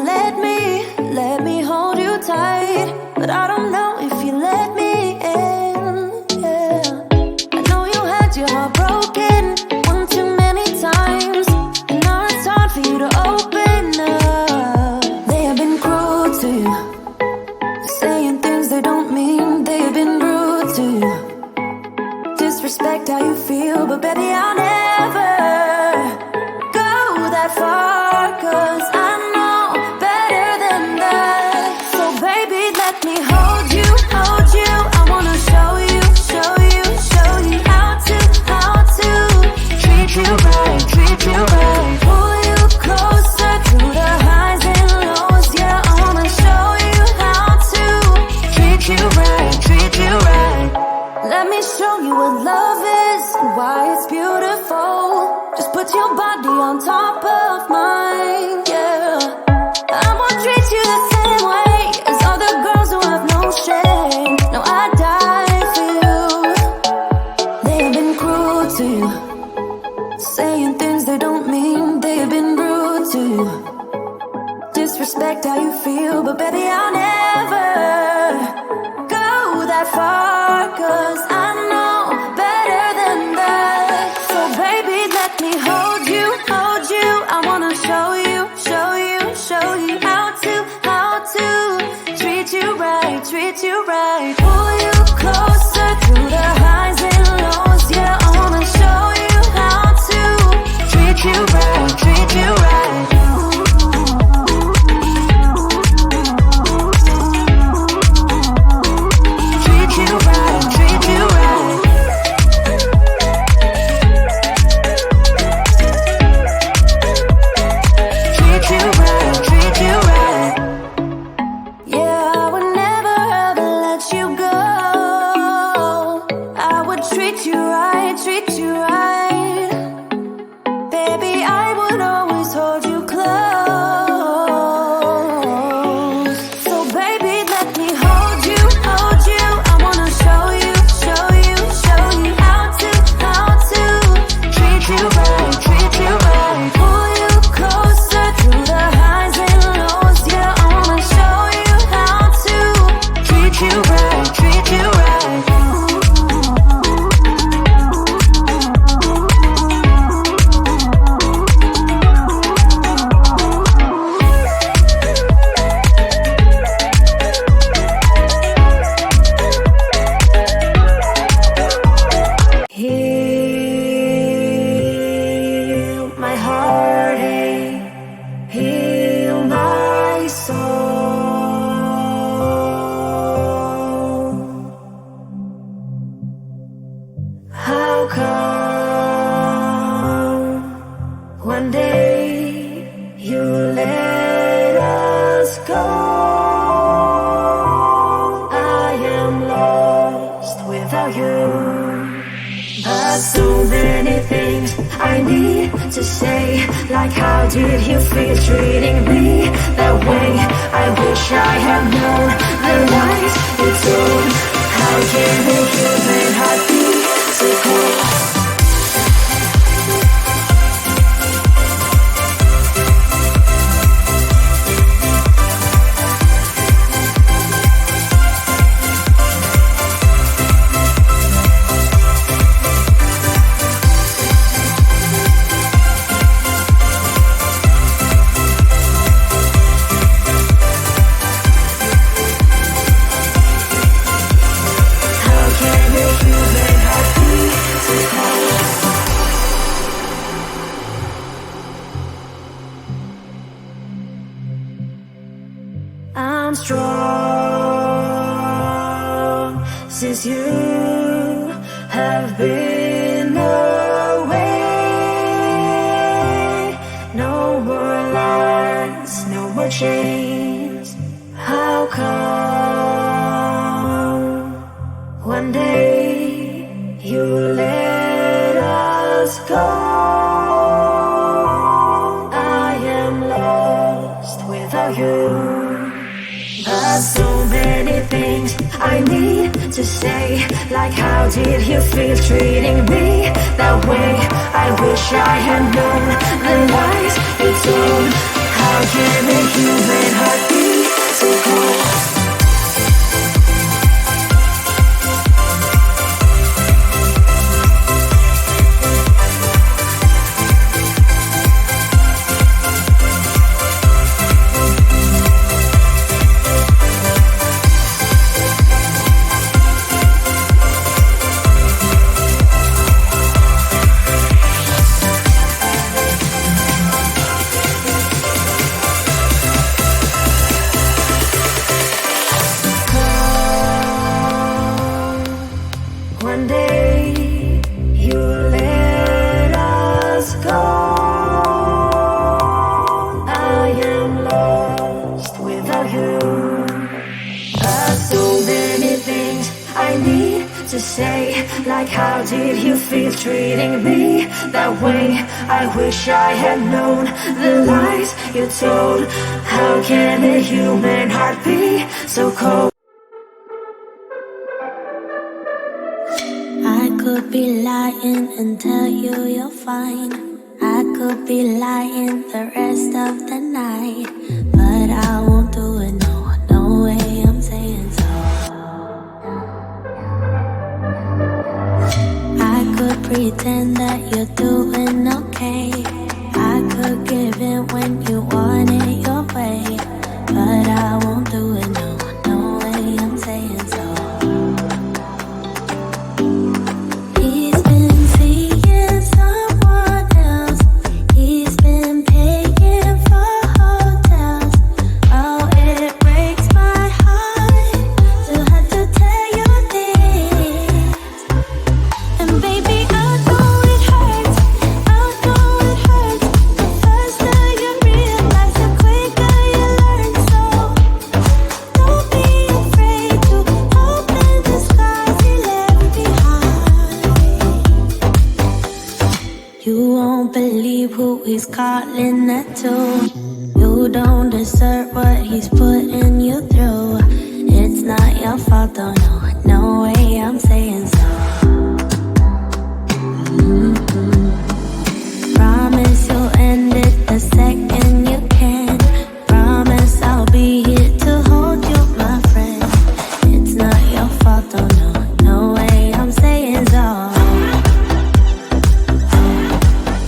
let me hold you tight. But I don't know if you let me in, yeah. I know you had your heart broken one too many times, and now it's hard for you to open up. They have been cruel to you, saying things they don't mean. They have been rude to you, disrespect how you feel. But baby, I'll never go that far, 'cause I know better than that. So baby, let me hold you, hold you. I wanna show you, show you, show you how to treat you right, treat you right. Pull you closer through the highs and lows. Yeah, I wanna show you how to treat you right, treat you right. Let me show you what love is and why it's beautiful. Just put your body on top of mine, yeah. I won't treat you the same way as other girls who have no shame. No, I die for you. They have been cruel to you, saying things they don't mean. They have been rude to you, disrespect how you feel. But baby, I'll never go that far, 'cause I know better than that. So baby, let me hold you, hold you. I wanna show you, show you, show you how to treat you right, treat you right. Pull you closer through the highs and lows. Yeah, I wanna show you how to treat you right, treat you right. Treat you right, treat you right. Treat you right, treat you right. Yeah, I would never ever let you go. I would treat you right, treat you right. Baby, I would always hold you close. So baby, let me hold you, hold you. I wanna show you, show you, show you how to treat you right, treat you right. Pull you closer through the highs and lows. Yeah, I wanna show you how to treat you right, treat you right. Heal my heartache, heal my soul. How come one day you let us go? I am lost without you. But so many things I need to say, like how did you feel treating me that way? I wish I had known the lies you told. How can a human heart be so cold? How can a human heart be so cold? I'm strong since you have been away. No more lies, no more chains. How come one day you let us go? I am lost without you. But so many things I need to say, like how did you feel treating me that way? I wish I had known the lies you told. How can a human heart be so cold? One day you let us go. I am lost without you. So many things I need to say, like how did you feel treating me that way? I wish I had known the lies you told. How can a human heart be so cold? I could be lying and tell you you're fine. I could be lying the rest of the night, but I won't do it, no, no way I'm saying so. I could pretend that you're doing okay. I could give in when you want it your way, but I won't do it, no, no way I'm saying so. You won't believe who he's calling that to. You don't deserve what he's putting you through. It's not your fault, though, no, no way I'm saying so. Promise you'll end it the second you can. Promise I'll be here to hold you, my friend. It's not your fault, though, no, no way I'm saying so.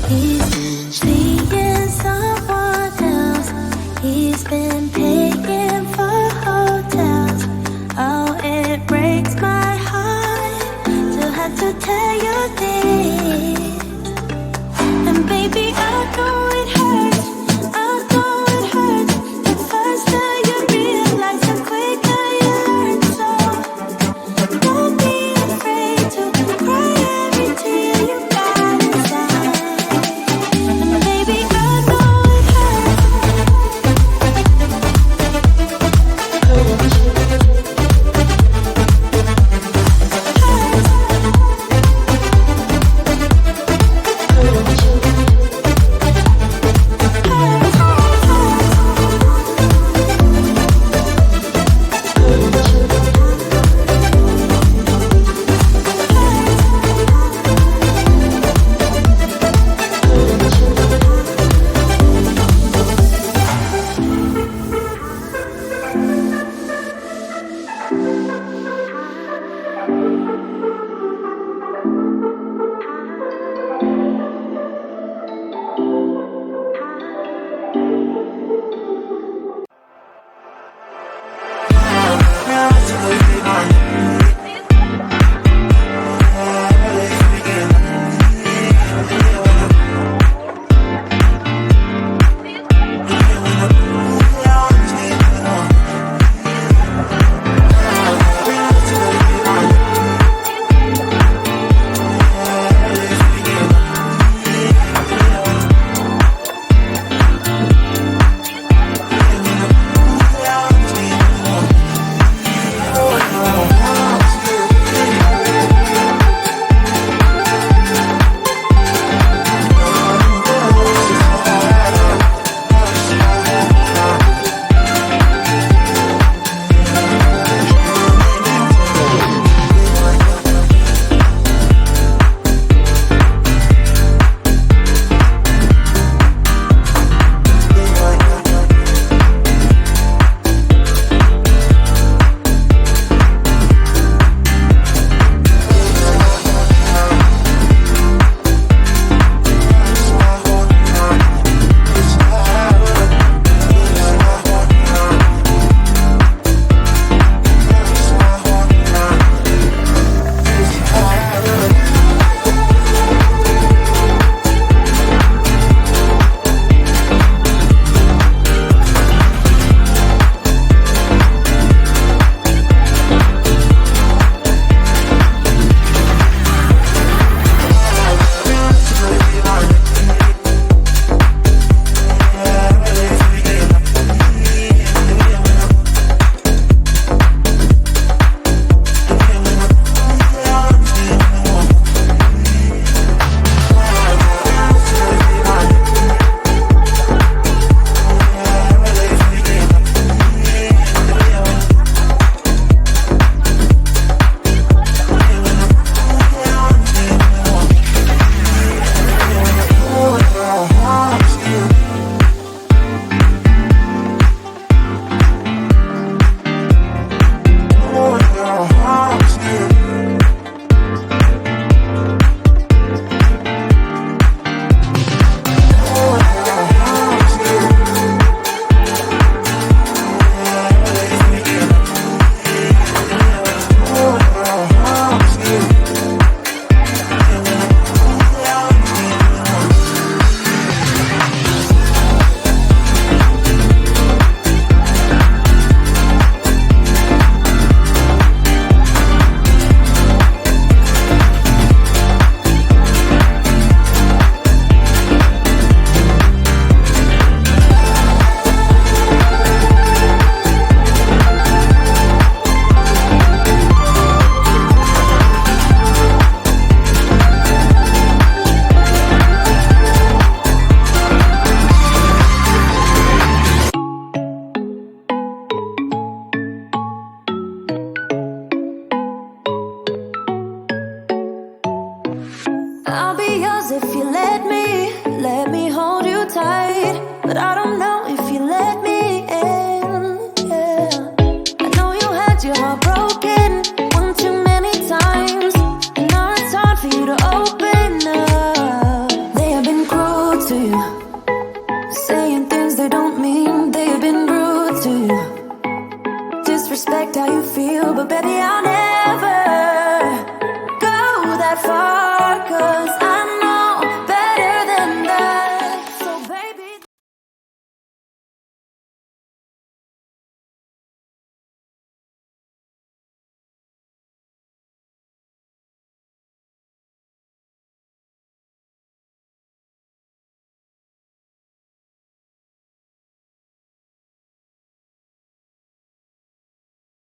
He's seeing someone else. He's been paying for hotels. Oh, it breaks my heart to have to tell you this. And baby, I know it hurts. I know it hurts. The faster you realize, the quicker you learn. So don't be afraid to cry every tear you got inside. And baby, I know it hurts. saying things they don't mean. They've been rude to you, disrespect how you feel, but baby, I